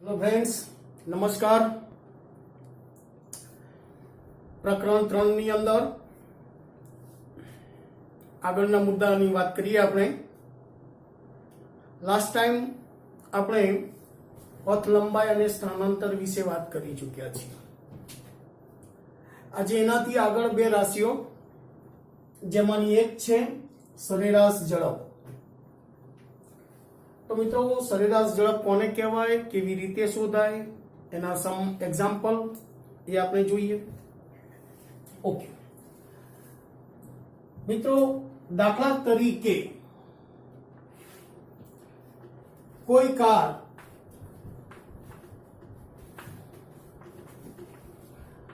Hello friends, नमस्कार। પ્રકરણ 3 ની અંદર આગળના મુદ્દાની વાત કરીએ આપણે। લાસ્ટ ટાઈમ આપણે પથ લંબાઈ અને સ્થાનાંતર વિશે વાત કરી ચૂક્યા છીએ। આજે એનાથી આગળ બે રાશિઓ, જેમાંની એક છે સરેરાશ ઝડપ। તો મિત્રો, સરેરાશ ઝડપ કોને કહેવાય, કેવી રીતે શોધાય, એના સમ એક્ઝામ્પલ એ આપણે જોઈએ। ઓકે મિત્રો, દાખલા તરીકે કોઈ કાર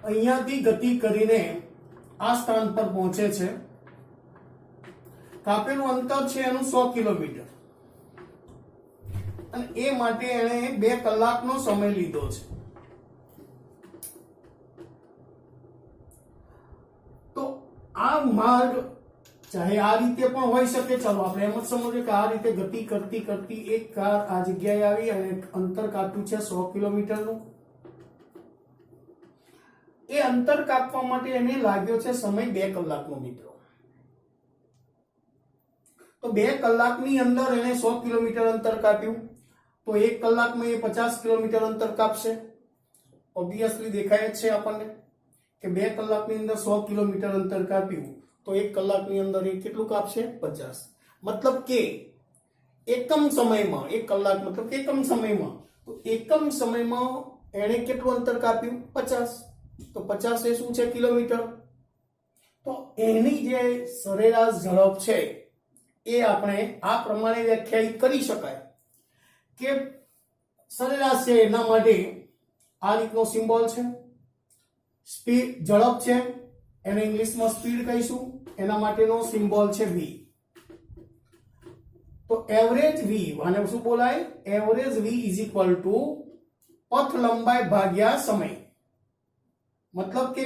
અહીંયાથી ગતિ કરીને આ સ્થાન પર પહોંચે છે। કાપેલું અંતર છે એનું 100 કિલોમીટર અને એ માટે એણે 2 કલાકનો સમય લીધો છે। તો આ માર્ગ ચાહે આ રીતે પણ હોઈ શકે। ચાલો આપણે એમ જ સમજીએ કે આ રીતે ગતિ કરતી કરતી એક કાર આ જગ્યાએ આવી અને અંતર કાપ્યું છે 100 કિલોમીટરનું। એ અંતર કાપવા માટે એને લાગ્યો છે સમય 2 કલાકનો મિત્રો। તો 2 કલાકની અંદર એને 100 કિલોમીટર અંતર કાપ્યું, તો 1 કલાકમાં એ 50 કિલોમીટર અંતર કાપશે। ઓબ્વિયસલી દેખાય છે આપણને કે 2 કલાકની અંદર 100 કિલોમીટર અંતર કાપ્યું, તો 1 કલાકની અંદર એ કેટલું કાપશે? 50। મતલબ કે એકમ સમયમાં, 1 કલાક મતલબ કે એકમ સમયમાં, તો એકમ સમયમાં એણે કેટલું અંતર કાપ્યું? 50। તો 50 એ શું છે? કિલોમીટર। તો એની જે સરેરાશ ઝડપ છે એ આપણે આ પ્રમાણે વ્યાખ્યાયિત કરી શકાય કે સરેરાશ છે એના માટે આ રીતનો સિમ્બોલ છે। સ્પીડ, ઝડપ છે એને ઇંગ્લિશમાં સ્પીડ કહીશું, એના માટેનો સિમ્બોલ છે v। તો એવરેજ v, આને શું બોલાય? Average v is equal to પથ લંબાઈ ભાગ્યા સમય। મતલબ કે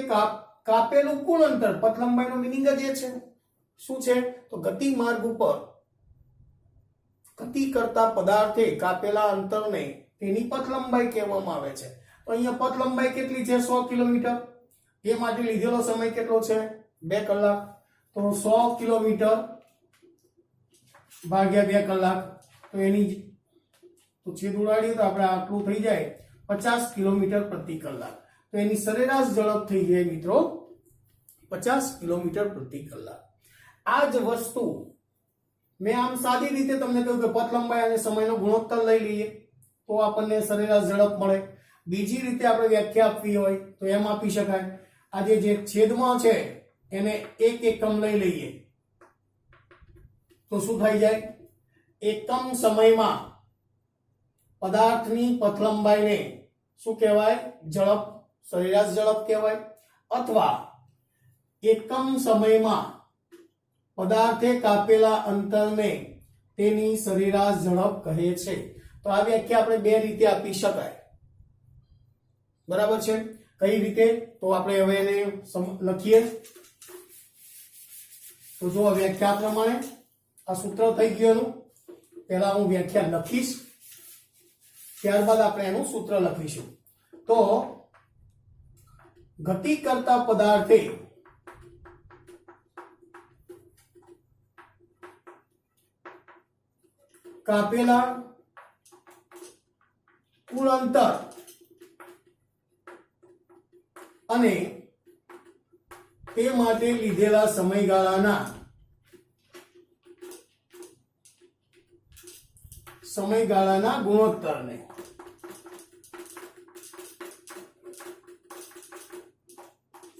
કાપેલું કુલ અંતર, પથ લંબાઈનો મીનિંગ જ એ છે। શું છે? તો ગતિ માર્ગ ઉપર ગતિ કરતા પદાર્થે કાપેલા અંતરને તેની પથ લંબાઈ કહેવામાં આવે છે। તો અહીંયા પથ લંબાઈ કેટલી છે? 100 કિલોમીટર। એ માટે લીધેલો સમય કેટલો છે? 2 કલાક। તો 100 કિલોમીટર ભાગ્યા 2 કલાક, તો એની તો છેદ ઉડાડીએ તો આપણે આટલું થઈ જાય 50 કિલોમીટર પ્રતિ કલાક। તો એની સરેરાશ ઝડપ થઈ જાય મિત્રો 50 કિલોમીટર પ્રતિ કલાક। આ જ વસ્તુ મેં આમ સાદી રીતે તમને કહ્યું કે પથ લંબાઈ અને સમયનો ગુણોત્તર લઈ લઈએ તો આપણને સરેરાશ ઝડપ મળે। બીજી રીતે આપણે વ્યાખ્યા આપવી હોય તો એમ આપી શકાય। આજે જે છેદમાં છે એને 1 એકમ લઈ લઈએ તો શું થઈ જાય? એકમ સમયમાં પદાર્થની પથ લંબાઈને શું કહેવાય? ઝડપ, સરેરાશ ઝડપ કહેવાય। અથવા એકમ સમયમાં પદાર્થે કાપેલા અંતરને તેની સરેરાશ ઝડપ કહે છે। તો આ વ્યાખ્યા આપણે 2 રીતે આપી શકાય, બરાબર છે? કઈ રીતે? તો આપણે હવે એને લખીએ। તો જો વ્યાખ્યા પ્રમાણે આ સૂત્ર થઈ ગયું એનું, પહેલા હું વ્યાખ્યા લખીશ, ત્યારબાદ આપણે એનું સૂત્ર લખીશું। તો ગતિ કરતા પદાર્થે કાપેલા કુલ અંતર અને તે માટે લીધેલા સમયગાળાના ગુણોત્તરને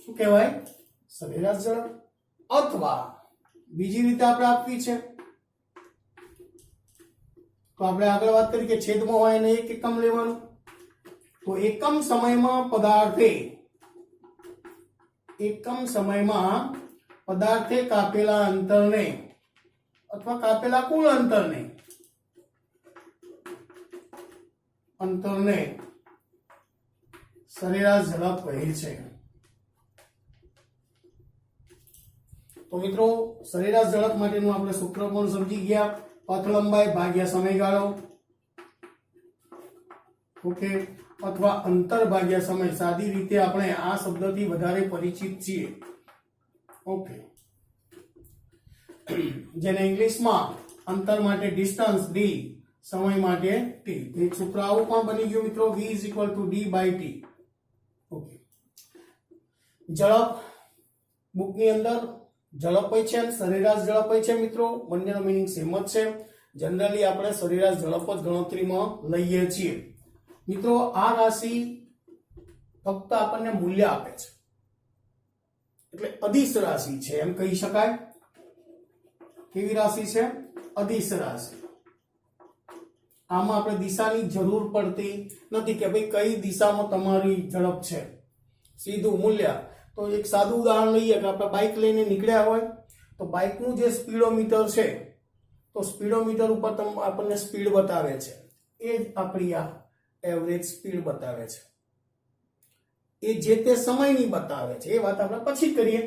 શું કહેવાય? સરેરાશ ઝડપ। અથવા બીજી રીતે આપણે આપવી છે તો આપણે આગળ વાત કરી કે છેદમાં હોય એને 1 એકમ લેવાનું। તો એકમ સમયમાં પદાર્થે કાપેલા અંતરને અથવા કાપેલા કુલ અંતરને સરેરાશ ઝડપ કહે છે। તો મિત્રો, સરેરાશ ઝડપ માટેનું આપણે સૂત્ર પણ સમજી ગયા। પથ લંબાઈ ભાગ્યા સમયગાળો ઓકે, અથવા અંતર ભાગ્યા સમય. સાદી રીતે આપણે આ શબ્દથી વધારે પરિચિત છીએ. ઓકે, જેને ઇંગ્લિશમાં અંતર માટે ડિસ્ટન્સ d, સમય માટે t. એક સૂત્ર આવું પણ બની ગયું મિત્રો, v = d/t. ઓકે, ઝડપ બુકની અંદર ઝડપ હોય છે, સરેરાશ ઝડપ હોય છે મિત્રો. બંનેનો મીનિંગ સેમ જ છે. જનરલી આપણે સરેરાશ ઝડપ જ ગણતરીમાં લઈએ છીએ મિત્રો. આ રાશિ ફક્ત આપણને મૂલ્ય આપે છે, એટલે અદિશ રાશિ છે એમ કહી શકાય. કેવી રાશિ છે? અદિશ રાશિ. આમાં આપણે દિશાની જરૂર પડતી નથી કે ભાઈ કઈ દિશામાં તમારી ઝડપ છે, સીધું મૂલ્ય. તો એક સાદું ઉદાહરણ લઈએ કે આપણે બાઇક લઈને નીકળ્યા હોય તો બાઇકનું જે સ્પીડોમીટર છે, તો સ્પીડોમીટર ઉપર આપણને સ્પીડ બતાવે છે, એ જ આપણી આ એવરેજ સ્પીડ બતાવે છે. એ જે તે સમયની બતાવે છે, એ વાત આપણે પછી કરીએ.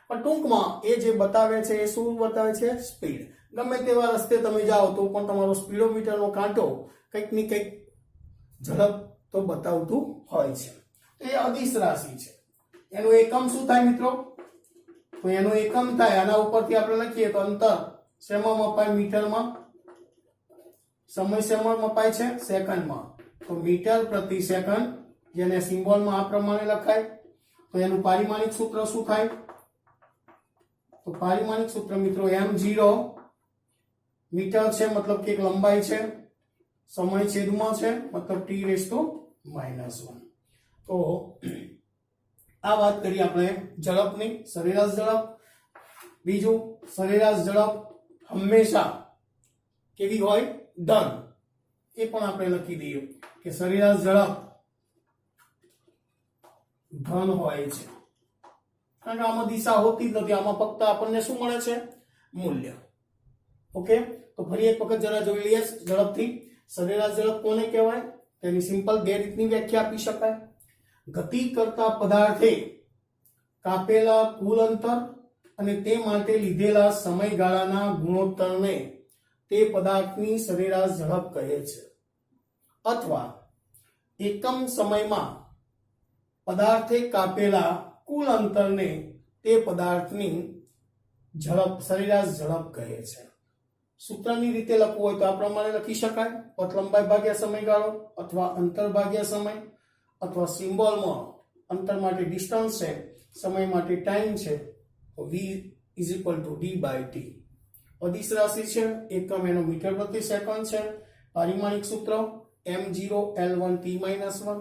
પણ ટૂંકમાં એ જે બતાવે છે એ શું બતાવે છે? સ્પીડ. ગમે તેવા રસ્તે તમે જાઓ તો પણ તમારો સ્પીડોમીટરનો કાંટો કંઈક ની કંઈક ઝડપ તો બતાવતું હોય છે. એ અદિશ રાશિ છે. એનું એકમ શું થાય મિત્રો? તો એનો એકમ થાય, આના ઉપરથી આપણે લખીએ તો અંતર શેમાં મપાય? મીટરમાં. સમય શેમાં મપાય છે? સેકન્ડમાં. તો મીટર પ્રતિ સેકન્ડ, જેને સિમ્બોલમાં આ પ્રમાણે લખાય. તો એનું પારિમાણિક સૂત્ર શું થાય? તો પારિમાણિક સૂત્ર મિત્રો m0, મીટર છે મતલબ કે એક લંબાઈ છે, સમય છેદમાં છે મતલબ t⁻⁻1. તો આ વાત કરી આપણે ઝડપની, સરેરાશ ઝડપ. બીજું, સરેરાશ ઝડપ હંમેશા કેવી હોય? ધન. એ પણ આપણે લખી દઈએ કે સરેરાશ ઝડપ ધન હોય છે, કારણ કે આમાં દિશા હોતી જ નથી. આમાં ફક્ત આપણને શું મળે છે? મૂલ્ય. ઓકે, તો ફરી એક વખત જરા જોઈ લઈએ ઝડપથી. સરેરાશ ઝડપ કોને કહેવાય? તેની સિમ્પલ બે રીતની વ્યાખ્યા આપી શકાય. ગતિ કરતા પદાર્થે કાપેલા કુલ અંતર અને તે માટે લીધેલા સમયગાળાના ગુણોત્તરને તે પદાર્થની સરેરાશ ઝડપ કહે છે. અથવા એકમ સમયમાં પદાર્થે કાપેલા કુલ અંતરને તે પદાર્થની ઝડપ, સરેરાશ ઝડપ કહે છે. સૂત્રની રીતે લખવું હોય તો આ પ્રમાણે લખી શકાય: પથ લંબાઈ ભાગ્યા સમયગાળો, અથવા અંતર ભાગ્યા સમય, અથવા સિમ્બોલમાં અંતર માટે ડિસ્ટન્સ છે, સમય માટે ટાઈમ છે, તો v = d/t. અદિશ રાશિ છે, એકમ એનો મીટર પ્રતિ સેકન્ડ છે, પારિમાણિક સૂત્ર m0L1T-1,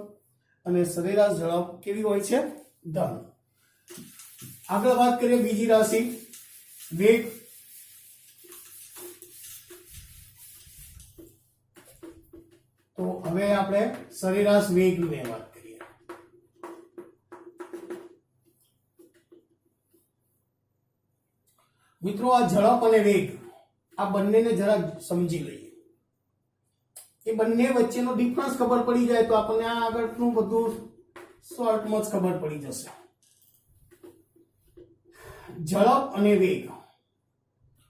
અને સરેરાશ ઝડપ કેવી હોય છે? ધન. આગળ વાત કરીએ બીજી રાશિ, વેગ. તો હવે આપણે સરેરાશ વેગની વાત કરીએ. મિત્રો, આ ઝડપ અને વેગ, આ બંનેને જરા સમજી લઈએ. એ બંને વચ્ચેનો ડિફરન્સ ખબર પડી જાય તો આપણને આ આગળનું બધું શોર્ટમાં જ ખબર પડી જશે. ઝડપ અને વેગ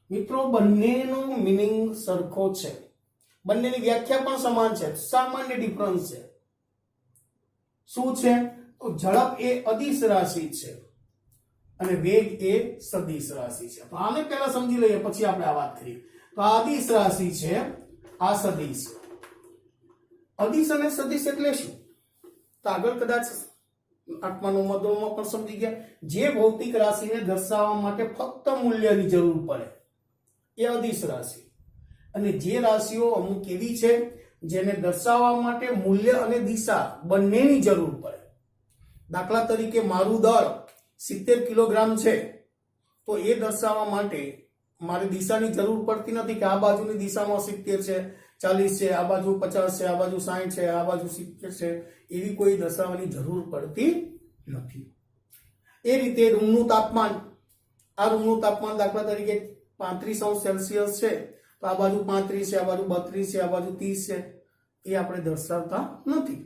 મિત્રો, બંનેનો મીનિંગ સરખો છે, બંનેની વ્યાખ્યા પણ સમાન છે, સામાન્ય ડિફરન્સ છે. શું છે? તો ઝડપ એ અદિશ રાશિ છે અને વેગ એ સદિશ રાશિ છે. તો આને પહેલા સમજી લઈએ, પછી આપણે આ વાત કરીએ. તો આ અદિશ રાશિ છે, આ સદિશ. અદિશ અને સદિશ એટલે શું? તો આગળ કદાચ 8મા 9મા ધોરણમાં પણ સમજી ગયા. જે ભૌતિક રાશિને દર્શાવવા માટે ફક્ત મૂલ્યની જરૂર પડે એ અદિશ રાશિ. અને જે રાશિઓ અમુક એવી છે જેને દર્શાવવા માટે મૂલ્ય અને દિશા બંનેની જરૂર પડે. દાખલા તરીકે મારું દળ 70 કિલોગ્રામ છે, તો એ દર્શાવવા માટે મારે દિશાની જરૂર પડતી નથી કે આ બાજુની દિશામાં 70 છે, 40 છે, આ બાજુ 50 છે, આ બાજુ 60 છે, આ બાજુ 70 છે, એવી કોઈ દર્શાવવાની જરૂર પડતી નથી. એ રીતે રૂમનું તાપમાન, આ રૂમનું તાપમાન દાખલા તરીકે 35°C છે, તો આ બાજુ 35 છે, આ બાજુ 32 છે, આ બાજુ 30 છે, એ આપણે દર્શાવતા નથી.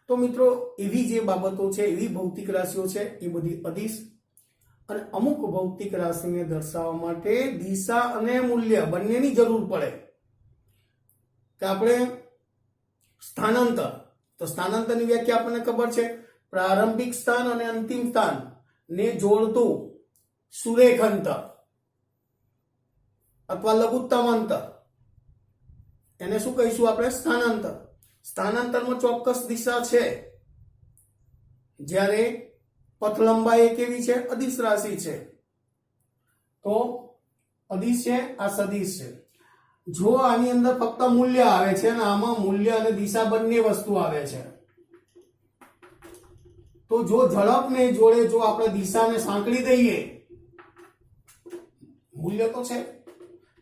તો મિત્રો, એવી જે બાબતો છે, એવી ભૌતિક રાશિઓ છે, એ બધી અદિશ. અને અમુક ભૌતિક રાશિને દર્શાવવા માટે દિશા અને મૂલ્ય બંનેની જરૂર પડે. કે આપણે સ્થાનાંતર, તો સ્થાનાંતરની વ્યાખ્યા આપણને ખબર છે, પ્રારંભિક સ્થાન અને અંતિમ સ્થાન ને જોડતું સુરેખ અંતર અથવા લઘુત્તમ અંતર, એને શું કહીશું આપણે? સ્થાનાંતર. સ્થાનાંતરમાં ચોક્કસ દિશા છે, જ્યારે પથ લંબાઈ કેવી છે? અદિશ રાશિ છે. તો અદિશ છે, આ સદિશ છે. જો આની અંદર ફક્ત મૂલ્ય આવે છે અને આમાં મૂલ્ય અને દિશા બંને વસ્તુ આવે છે, તો જો ઝડપને જોડે જો આપણે દિશાને સાંકળી દઈએ, મૂલ્ય તો છે,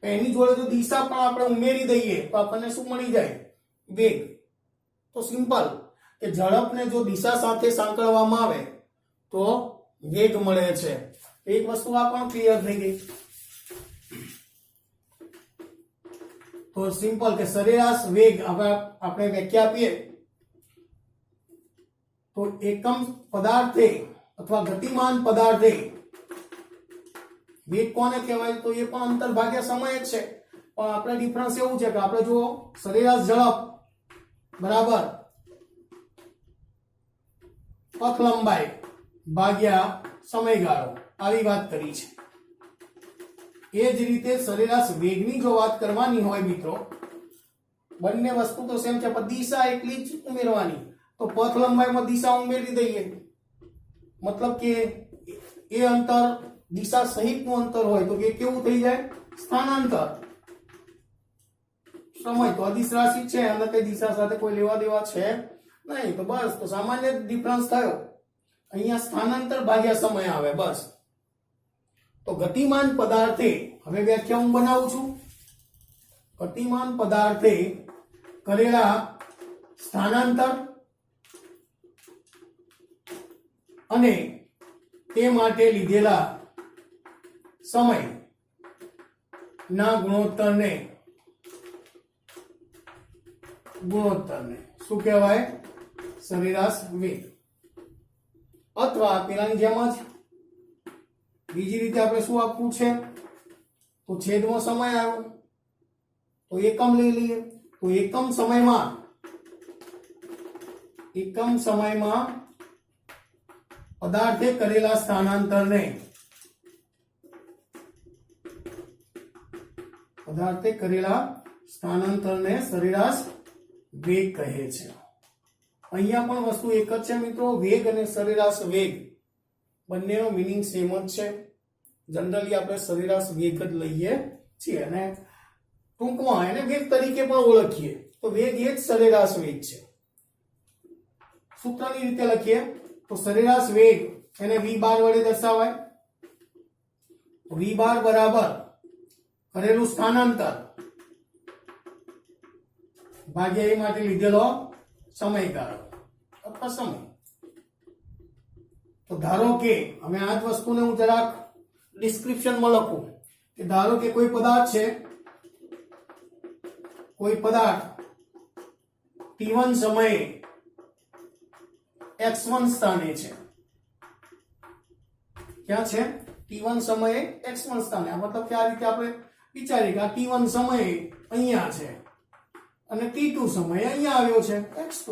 એની જોડે જો દિશા પણ આપણે ઉમેરી દઈએ તો આપણને શું મળી જાય? વેગ. તો સિમ્પલ કે ઝડપને જો દિશા સાથે સાંકળવામાં આવે તો વેગ મળે છે. એક વસ્તુ આ પણ ક્લિયર થઈ ગઈ. તો સિમ્પલ કે સરેરાશ વેગ આપણે વ્યાખ્યા આપીએ તો એકમ પદાર્થે અથવા ગતિમાન પદાર્થે વેગ કોને કહેવાય? તો એ પણ અંતર ભાગ્યા સમય જ છે, પણ આપણે ડિફરન્સ એવું છે કે આપણે જો સરેરાશ ઝડપ બરાબર પથ લંબાઈ ભાગ્યા સમયગાળો આવી વાત કરી છે. એ જ રીતે સરેરાશ વેગની જો વાત કરવાની હોય મિત્રો, બંને વસ્તુ તો સેમ છે, પણ દિશા એટલી જ ઉમેરવાની. તો પથ લંબાઈમાં દિશા ઉમેરી દઈએ, મતલબ કે એ અંતર દિશા સહિતનું અંતર હોય તો કે કેવું થઈ જાય? સ્થાનાંતર. સમય તો અદિશ રાશિ છે અને કઈ દિશા સાથે કોઈ લેવા દેવા છે નહીં, તો બસ તો સામાન્ય ડિફરન્સ થયો. અહીંયા સ્થાનાંતર ભાગ્યા સમય આવે બસ. તો ગતિમાન પદાર્થે, હવે વ્યાખ્યા હું બનાવું છું, ગતિમાન પદાર્થે કરેલા સ્થાનાંતર અને તે માટે લીધેલા સમય ના ગુણોત્તરને શું કહેવાય? સરેરાશ વેગ. અથવા પેલાની જેમ જ બીજી રીતે આપણે શું આપવું છે? તો છેદમાં સમય આવ્યો તો એકમ લઈ લઈએ. તો એકમ સમયમાં પદાર્થે કરેલા સ્થાનાંતરને સરેરાશ વેગ કહે છે. અહીંયા પણ વસ્તુ એક જ છે મિત્રો, વેગ અને સરેરાશ વેગ બંનેનો મીનિંગ સેમ જ છે. જનરલી આપણે સરેરાશ વેગ જ લઈએ છીએ અને ટૂંકમાં એને વેગ તરીકે પણ ઓળખીએ. તો વેગ એ જ સરેરાશ વેગ છે. સૂત્રની રીતે લખીએ તો સરેરાશ વેગ એને v બાર વડે દર્શાવાય. v બાર બરાબર કરેલું સ્થાનાંતર ભાગ્યા એ માટે લીધેલો સમયગાળો અથવા સમય. તો ધારો કે અમે આ જ વસ્તુને હું જરાક ડિસ્ક્રિપ્શનમાં લખું કે ધારો કે કોઈ પદાર્થ છે, કોઈ પદાર્થ t1 સમયે x1 સ્થાને છે. ક્યાં છે? t1 સમયે x1 સ્થાને. આ મતલબ કે આ રીતે આપણે વિચારીએ કે આ t1 સમયે અહીંયા છે અને t2 સમયે અહીંયા આવ્યો છે x2.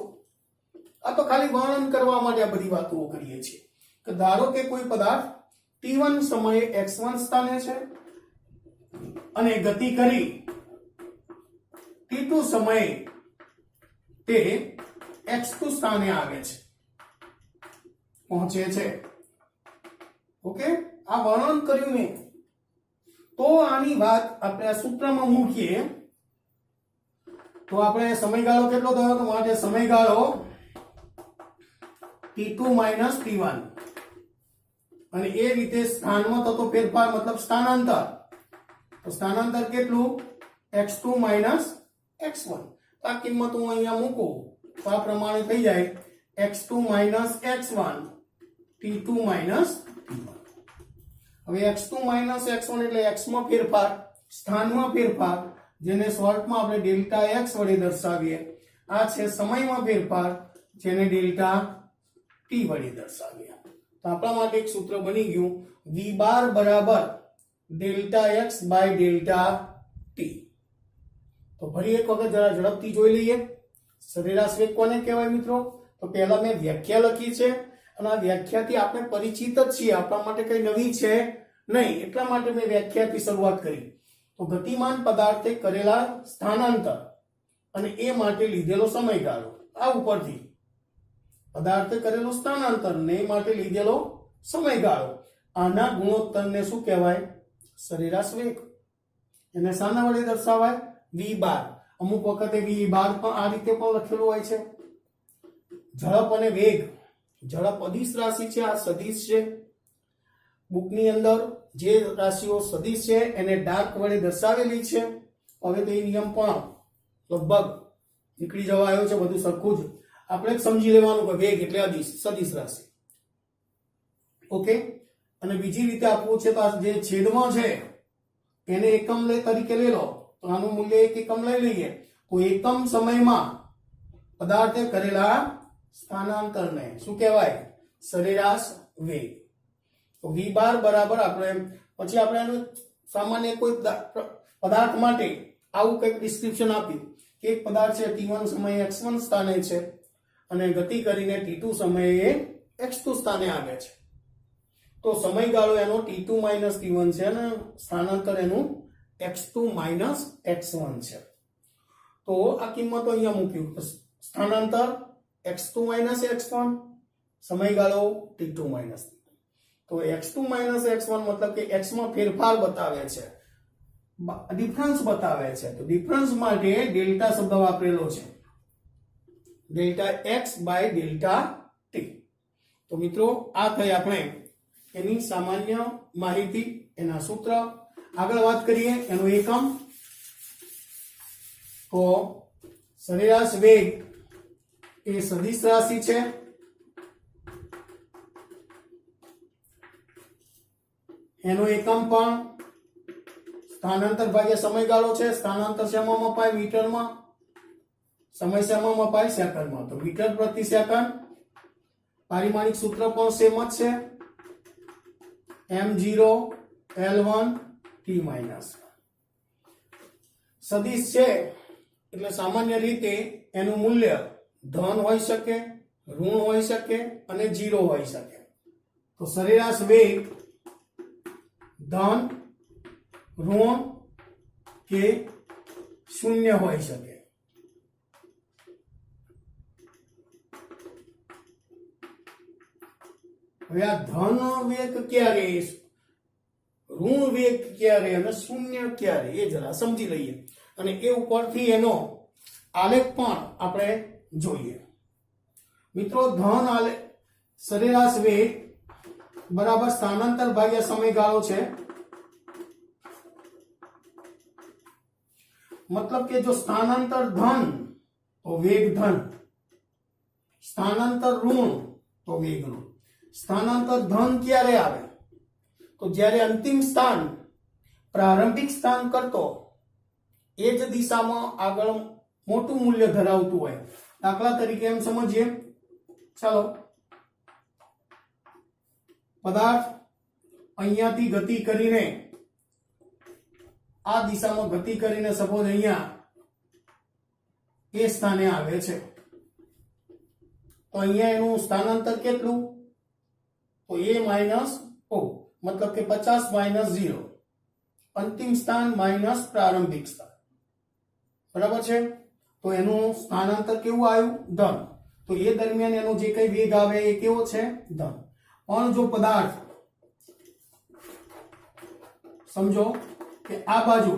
આ તો ખાલી વર્ણન કરવા માટે આ બધી વાતો કરીએ છીએ કે ધારો કે કોઈ પદાર્થ t1 સમયે x1 સ્થાને છે અને ગતિ કરી t2 સમયે તે x2 સ્થાને આવે છે, પહોંચે છે. ઓકે, આ વર્ણન કર્યું ને, તો આની વાત આપણે આ સૂત્રમાં મૂકીએ તો આપણે સમયગાળો કેટલો થયો? તો માટે સમયગાળો t2 માઇનસ t1 અને એ રીતે સ્થાનમાં થતો ફેરફાર મતલબ સ્થાનાંતર. તો સ્થાનાંતર કેટલું? x2 minus x1. આ કિંમત હું અહીંયા મૂકું તો આ પ્રમાણે થઈ જાય x2 minus x1 t2 minus t1. હવે x2 માઇનસ x1 એટલે x માં ફેરફાર, સ્થાનમાં ફેરફાર, જેને શોર્ટમાં આપણે ડેલ્ટા x વડે દર્શાવીએ. આ છે સમયમાં ફેરફાર, જેને ડેલ્ટા t વડે દર્શાવીએ. તો આપણા માટે એક સૂત્ર બની ગયું v બાર બરાબર delta x by delta t. તો ફરી એક વખત જરા ઝડપથી જોઈ લઈએ. સરેરાશ વેગ કોને કહેવાય મિત્રો? તો પહેલા મેં વ્યાખ્યા લખી છે અને આ વ્યાખ્યાથી આપણે પરિચિત જ છીએ, આપણા માટે કઈ નવી છે નહીં, એટલા માટે મેં વ્યાખ્યાથી શરૂઆત કરી. તો ગતિમાન પદાર્થે કરેલા સ્થાનાંતર અને એ માટે લીધેલો સમયગાળો, આ ઉપરથી પદાર્થે કરેલું સ્થાનાંતર ને એ માટે લીધેલો સમયગાળો, આના ગુણોત્તરને શું કહેવાય? સરેરાશ વેગ. એને શાના વડે દર્શાવાય? v બાર. અમુક વખતે v બાર પણ આ રીતે પણ લખેલું હોય છે. ઝડપ અને વેગ, ઝડપ અદિશ રાશિ છે, આ સદિશ છે. બુકની અંદર જે રાશિઓ સદિશ છે એને ડાર્ક વડે દર્શાવેલી છે. હવે તો એ નિયમ પણ લગભગ નીકળી જવા આવ્યો છે, બધું સરખું જ. આપણે સમજી લેવાનું કે વેગ એટલે અદિશ, સદિશ રાશિ. ઓકે. અને બીજી રીતે આપવું છે તો આ જે છેદમાં છે એને એકમ તરીકે લઈ લો, તો આનું મૂલ્ય 1 એકમ લઈ લઈએ. તો એકમ સમયમાં પદાર્થે કરેલા સ્થાનાંતરને શું કહેવાય? સરેરાશ વેગ. તો v બાર બરાબર આપણે પછી આપણે આનું સામાન્ય કોઈ પદાર્થ માટે આવું કંઈક ડિસ્ક્રિપ્શન આપ્યું કે એક પદાર્થ છે t1 સમયે x1 સ્થાને છે અને ગતિ કરીને t2 સમયે x2 સ્થાને આવે છે. તો સમયગાળો એનો t2 - t1 છે અને સ્થાનાંતર એનું x2 - x1 છે. તો આ કિંમતો અહીંયા મૂક્યું. સ્થાનાંતર x2 - x1, સમયગાળો t2 - તો x2 - x1 મતલબ કે x માં ફેરફાર બતાવે છે, ડિફરન્સ બતાવે છે. તો ડિફરન્સ માટે ડેલ્ટા શબ્દ વાપરેલો છે, delta x by delta t. તો મિત્રો આ થઈ આપણે એની સામાન્ય માહિતી, એના સૂત્ર. આગળ વાત કરીએ એનું એકમ. તો સરેરાશ વેગ એ સદિશ રાશિ છે. એનો એકમ પણ સ્થાનાંતર ભાગ્યા સમયગાળો છે. સ્થાનાંતર શેમાં મપાય? મીટરમાં. સમય શેમાં મપાય? સેકન્ડમાં. તો મીટર પ્રતિ સેકન્ડ. પારિમાણિક સૂત્ર પણ સેમ જ છે, m0 L1 t માઇનસ. સદિશ છે એટલે સામાન્ય રીતે એનું મૂલ્ય ધન હોઈ શકે, ઋણ હોઈ શકે અને 0 હોઈ શકે. તો સરેરાશ વેગ ધન, ઋણ કે 0 હોઈ શકે. હવે આ ધન વેગ ક્યારે, ઋણ વેગ ક્યારે અને 0 ક્યારે એ જરા સમજી લઈએ અને એ ઉપરથી એનો આલેખ પણ આપણે જોઈએ. મિત્રો ધન આલેખ સરેરાશ વેગ બરાબર સ્થાનાંતર ભાગ્યા સમયગાળો છે. મતલબ કે જો સ્થાનાંતર ધન તો વેગ ધન, સ્થાનાંતર ઋણ તો વેગ ઋણ. સ્થાનાંતર ધન ક્યારે આવે? તો જ્યારે અંતિમ સ્થાન પ્રારંભિક સ્થાન કરતો એ જ દિશામાં આગળ મોટું મૂલ્ય ધરાવતું હોય. દાખલા તરીકે એમ સમજીએ, ચાલો પદાર્થ અહીંયાથી ગતિ કરીને આ દિશામાં ગતિ કરીને સપોઝ અહીંયા એ સ્થાને આવે છે. તો અહીંયા એનું સ્થાનાંતર કેટલું? તો a માઇનસ o, મતલબ કે 50 - 0, અંતિમ સ્થાન માઇનસ પ્રારંભિક સ્થાન. બરાબર છે? તો એનું સ્થાનાંતર કેવું આવ્યું? ધન. તો એ દરમિયાન એનો જે કઈ વેગ આવે એ કેવો છે? ધન. પણ જો પદાર્થ સમજો કે આ બાજુ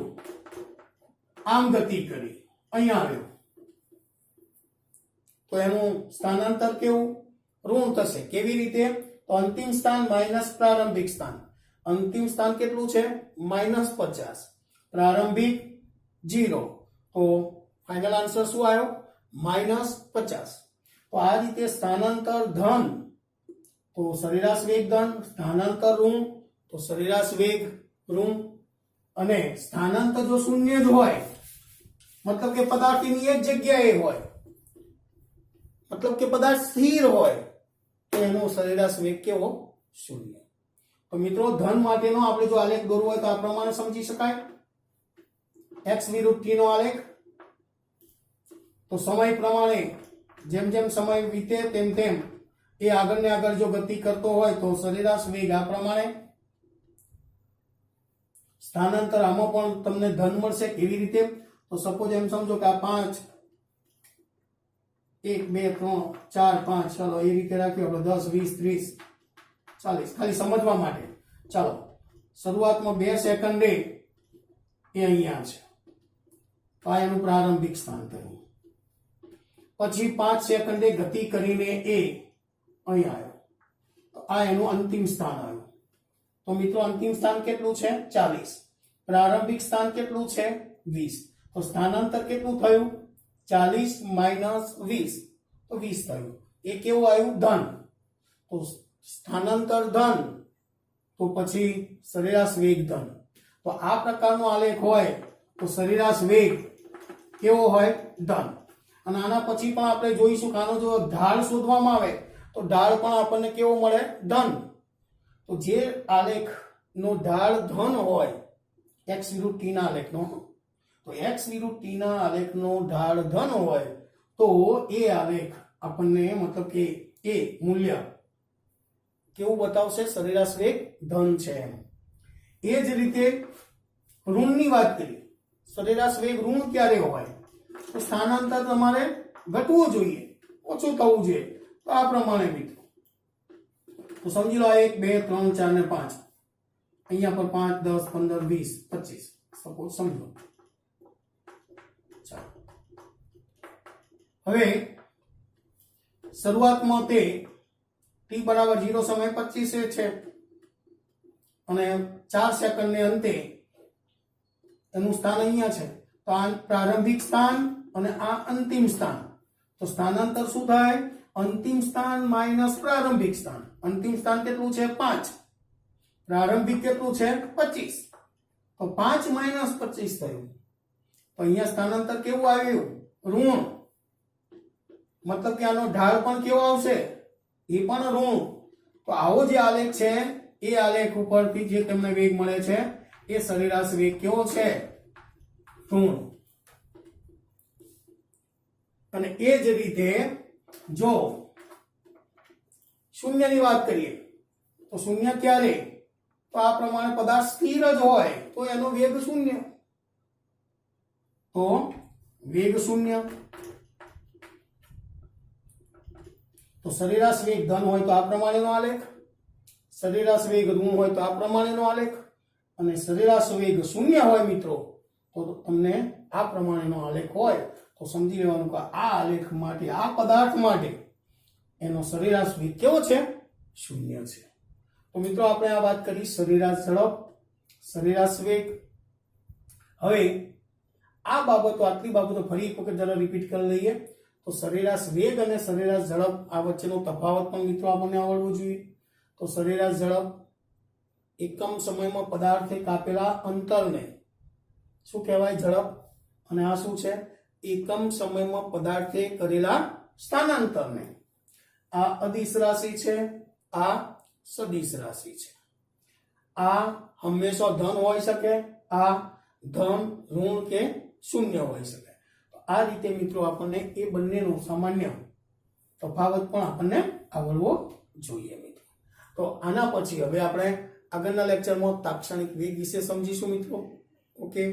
આમ ગતિ કરી અહીંયા આવ્યો તો એનું સ્થાનાંતર કેવું? ઋણ થશે. કેવી રીતે? તો અંતિમ સ્થાન માઇનસ પ્રારંભિક સ્થાન. અંતિમ સ્થાન કેટલું છે? -50, પ્રારંભિક 0. તો ફાઇનલ આન્સર શું આવ્યો? -50. તો આ રીતે સ્થાનાંતર ધન તો સરેરાશ વેગ ધન, સ્થાનાંતર ઋણ તો સરેરાશ વેગ ઋણ. અને સ્થાનાંતર જો 0 જ હોય, મતલબ કે પદાર્થની એક જગ્યાએ હોય, મતલબ કે પદાર્થ સ્થિર હોય, તો એનો સરેરાશ વેગ કેવો? 0. તો મિત્રો ધન માટેનો આપણે જો આલેખ દોરવો હોય તો આ પ્રમાણે સમજી શકાય. x વિરુદ્ધ t નો આલેખ. તો સમય પ્રમાણે જેમ જેમ સમય વીતે તેમ તેમ એ આગળ ને આગળ જો ગતિ કરતો હોય તો સરેરાશ વેગ આ પ્રમાણે. સ્થાનાંતર આમાં પણ તમને ધન મળશે. કેવી રીતે? તો સપોઝ એમ સમજો કે આ 5 1 2 3 4 5 ચાલો એ રીતે રાખ્યું આપણે 10 20 30 40 ખાલી સમજવા માટે. ચાલો શરૂઆતમાં 2 સેકન્ડે એ અહીંયા છે તો આ એનું પ્રારંભિક સ્થાન થયું. પછી 5 સેકન્ડે ગતિ કરીને એ અહીંયા આવ્યો તો આ એનું અંતિમ સ્થાન આવ્યું. તો મિત્રો અંતિમ સ્થાન કેટલું છે? 40. પ્રારંભિક સ્થાન કેટલું છે? 20. તો સ્થાનાંતર કેટલું થયું? 40 માઇનસ 20 તો 20 થયું. એ કેવું આવ્યું? ધન. તો સ્થાનાંતર ધન તો પછી સરેરાશ વેગ ધન. તો આ પ્રકારનો આલેખ હોય તો સરેરાશ વેગ કેવો હોય? ધન. અને આના પછી પણ આપણે જોઈશું કે આનો જો ઢાળ શોધવામાં આવે તો ઢાળ પણ આપણને કેવો મળે? ધન. તો જે આલેખ નો ઢાળ ધન હોય x વિરુદ્ધ t ના આલેખનો, તો x વિરુદ્ધ t ના આલેખનો ઢાળ ધન હોય તો એ આલેખ આપણને મતલબ કે એ મૂલ્ય કેવું બતાવશે? સરેરાશ વેગ ધન છે. એ જ રીતે ઋણની વાત કરીએ. સરેરાશ વેગ ઋણ ક્યારે હોય? તો સ્થાનાંતર તમારે ઘટવું જોઈએ, ઓછું થવું જોઈએ. તો આ પ્રમાણે મિત્રો તો સમજી લો 1 2 3 4 ને 5 અહીંયા પર 5 10 15 20 25 સપોઝ સમજો. ચાલો હવે શરૂઆતમાં તે t બરાબર 0 સમય 25 છે અને 4 સેકન્ડ ને અંતે એનું સ્થાન અહીંયા છે. તો આ પ્રારંભિક સ્થાન અને આ અંતિમ સ્થાન. તો સ્થાનાંતર શું થાય? અંતિમ સ્થાન માઇનસ પ્રારંભિક સ્થાન. અંતિમ સ્થાન કેટલું છે? 5. પ્રારંભિક કેટલું છે? 25. તો 5 માઇનસ 25 થયું. તો અહીંયા સ્થાનાંતર કેવું આવ્યું? ઋણ. મતલબ કે આનો ઢાળ પણ કેવો આવશે? એ પણ ઋણ. તો આવો જે આલેખ છે એ આલેખ ઉપરથી જે તમને વેગ મળે છે એ સરેરાશ વેગ કેવો છે? ઋણ. અને એ જ રીતે જો શૂન્યની વાત કરીએ તો શૂન્ય ક્યારે? તો આ પ્રમાણે પદાર્થ સ્થિર જ હોય તો એનો વેગ શૂન્ય. તો વેગ શૂન્ય. તો સરેરાશ વેગ ધન હોય તો આ પ્રમાણેનો આલેખ, સરેરાશ વેગ ઋણ હોય તો આ પ્રમાણેનો આલેખ, અને સરેરાશ વેગ શૂન્ય હોય મિત્રો તો તમને આ પ્રમાણેનો આલેખ હોય તો સમજી લેવાનું કે આ આલેખ માટે, આ પદાર્થ માટે એનો સરેરાશ વેગ કેવો છે? શૂન્ય છે. તો મિત્રો આપણે આ વાત કરી સરેરાશ ઝડપ, સરેરાશ વેગ. હવે આ બાબતો, આટલી બાબતો ફરી એક વખત જરા રિપીટ કરી લઈએ. તો સરેરાશ વેગ અને સરેરાશ ઝડપ આ વચ્ચેનો તફાવત પણ મિત્રો આપણને આવડવો જોઈએ. તો સરેરાશ ઝડપ એકમ સમયમાં પદાર્થે કાપેલા અંતરને શું કહેવાય? ઝડપ. અને આ શું છે? એકમ સમયમાં પદાર્થે કરેલા સ્થાનાંતરને. આ અદિશ રાશિ છે, આ સદિશ રાશિ છે. આ હંમેશા ધન હોઈ શકે, આ ધન, ઋણ કે શૂન્ય હોઈ શકે. આ રીતે મિત્રો આપણને એ બંનેનો સામાન્ય તફાવત પણ આપણને આવડવો જોઈએ મિત્રો. તો આના પછી હવે આપણે આગળના લેક્ચરમાં તાક્ષણિક વેગ વિશે સમજીશું મિત્રો. ઓકે.